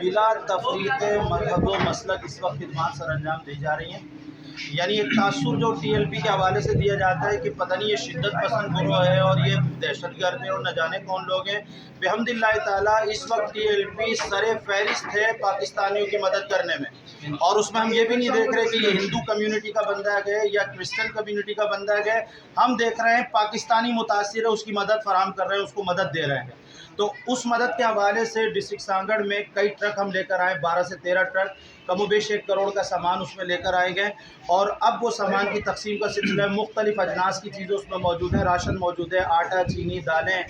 بلا تفریق مذہب و مسلک اس وقت خدمات سر انجام دی جا رہی ہیں. یعنی ایک تاثر جو ٹی ایل پی کے حوالے سے دیا جاتا ہے کہ پتہ نہیں یہ شدت پسند گروہ ہے اور یہ دہشت گرد ہے اور نہ جانے کون لوگ ہیں. بحمد اللہ تعالیٰ اس وقت ٹی ایل پی سر فہرست ہے پاکستانیوں کی مدد کرنے میں، اور اس میں ہم یہ بھی نہیں دیکھ رہے کہ یہ ہندو کمیونٹی کا بندہ ہے یا کرسچن کمیونٹی کا بندہ ہے. ہم دیکھ رہے ہیں پاکستانی متاثر ہے، اس کی مدد فراہم کر رہے ہیں، اس کو مدد دے رہے ہیں. تو اس مدد کے حوالے سے ڈسٹرکٹ سانگڑ میں کئی ٹرک ہم لے کر آئے، 12 سے 13 ٹرک، کم و بیش 1 کروڑ کا سامان اس میں لے کر آئے گئے. اور اب وہ سامان کی تقسیم کا سلسلہ ہے. مختلف اجناس کی چیزیں اس میں موجود ہیں، راشن موجود ہے، آٹا، چینی، دالیں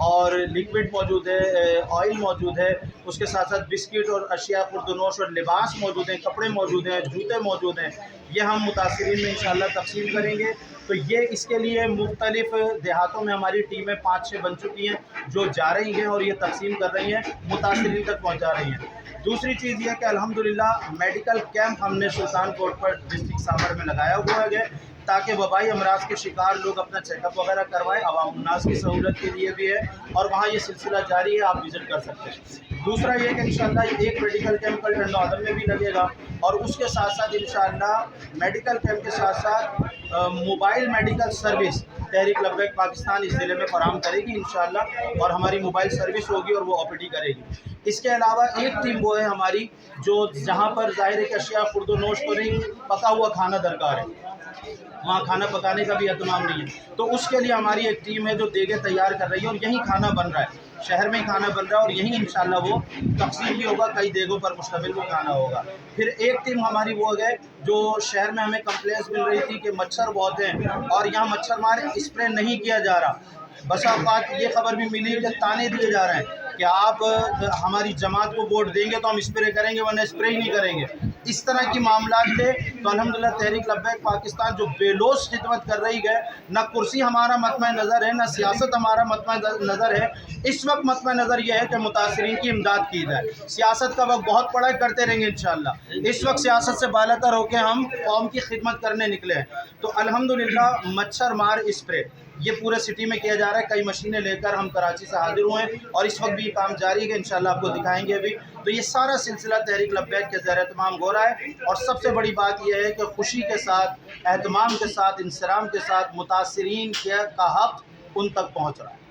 اور لیکوڈ موجود ہے، آئل موجود ہے، اس کے ساتھ ساتھ بسکٹ اور اشیاء خوردنوش اور لباس موجود ہیں، کپڑے موجود ہیں، جوتے موجود ہیں. یہ ہم متاثرین میں انشاءاللہ تقسیم کریں گے. تو یہ اس کے لیے مختلف دیہاتوں میں ہماری ٹیمیں 5-6 بن چکی ہیں جو جا رہی ہیں اور یہ تقسیم کر رہی ہیں، متاثرین تک پہنچا رہی ہیں. دوسری چیز یہ کہ الحمدللہ میڈیکل کیمپ ہم نے سلطان کوٹ پر ڈسٹرکٹ سانبر میں لگایا ہوا ہے تاکہ وبائی امراض کے شکار لوگ اپنا چیک اپ وغیرہ کروائیں. عوام الناس کی سہولت کے لیے بھی ہے اور وہاں یہ سلسلہ جاری ہے، آپ وزٹ کر سکتے ہیں. دوسرا یہ کہ انشاءاللہ ایک میڈیکل کیمپ کل ٹنڈو عدم میں بھی لگے گا، اور اس کے ساتھ ساتھ انشاءاللہ میڈیکل کیمپ کے ساتھ ساتھ mobile medical service Tehreek Labbaik Pakistan اس ضلع میں فراہم کرے گی انشاءاللہ، اور ہماری موبائل سروس ہوگی اور وہ OPD کرے گی. اس کے علاوہ ایک ٹیم وہ ہے ہماری جو جہاں پر ظاہر ہے کہ اشیاء خورد و نوش کو نہیں، پکا ہوا کھانا درکار ہے، وہاں کھانا پکانے کا بھی اہتمام نہیں ہے. تو اس کے لیے ہماری ایک ٹیم ہے جو دیگیں تیار کر رہی ہے اور یہیں کھانا بن رہا ہے، شہر میں ہی کھانا بن رہا ہے اور یہیں انشاءاللہ وہ تقسیم بھی ہوگا. کئی دیگوں پر مشتمل وہ کھانا ہوگا. پھر ایک ٹیم ہماری وہ ہے جو شہر میں ہمیں کمپلینس مل رہی تھی کہ مچھر بہت ہیں اور یہاں مچھر مار اسپرے نہیں کیا جا رہا. بسا اوقات یہ خبر بھی ملی کہ تانے دیے جا رہے ہیں کہ آپ ہماری جماعت کو ووٹ دیں گے تو ہم اسپرے کریں گے ورنہ اسپرے ہی نہیں کریں گے. اس طرح کی معاملات تھے. تو الحمدللہ تحریک لبیک پاکستان جو بے لوث خدمت کر رہی ہے، نہ کرسی ہمارا مطمع نظر ہے، نہ سیاست ہمارا مطمع نظر ہے. اس وقت مطمع نظر یہ ہے کہ متاثرین کی امداد کی جائے. سیاست کا وقت بہت پڑا ہے، کرتے رہیں گے انشاءاللہ. اس وقت سیاست سے بالاتر ہو کے ہم قوم کی خدمت کرنے نکلے ہیں. تو الحمدللہ مچھر مار اسپرے یہ پورے سٹی میں کیا جا رہا ہے. کئی مشینیں لے کر ہم کراچی سے حاضر ہوئے ہیں اور اس وقت بھی یہ کام جاری ہے، انشاءاللہ آپ کو دکھائیں گے بھی. تو یہ سارا سلسلہ تحریک لبیک کے زیر اہتمام ہو رہا ہے، اور سب سے بڑی بات یہ ہے کہ خوشی کے ساتھ، اہتمام کے ساتھ، انصرام کے ساتھ متاثرین کا حق ان تک پہنچ رہا ہے.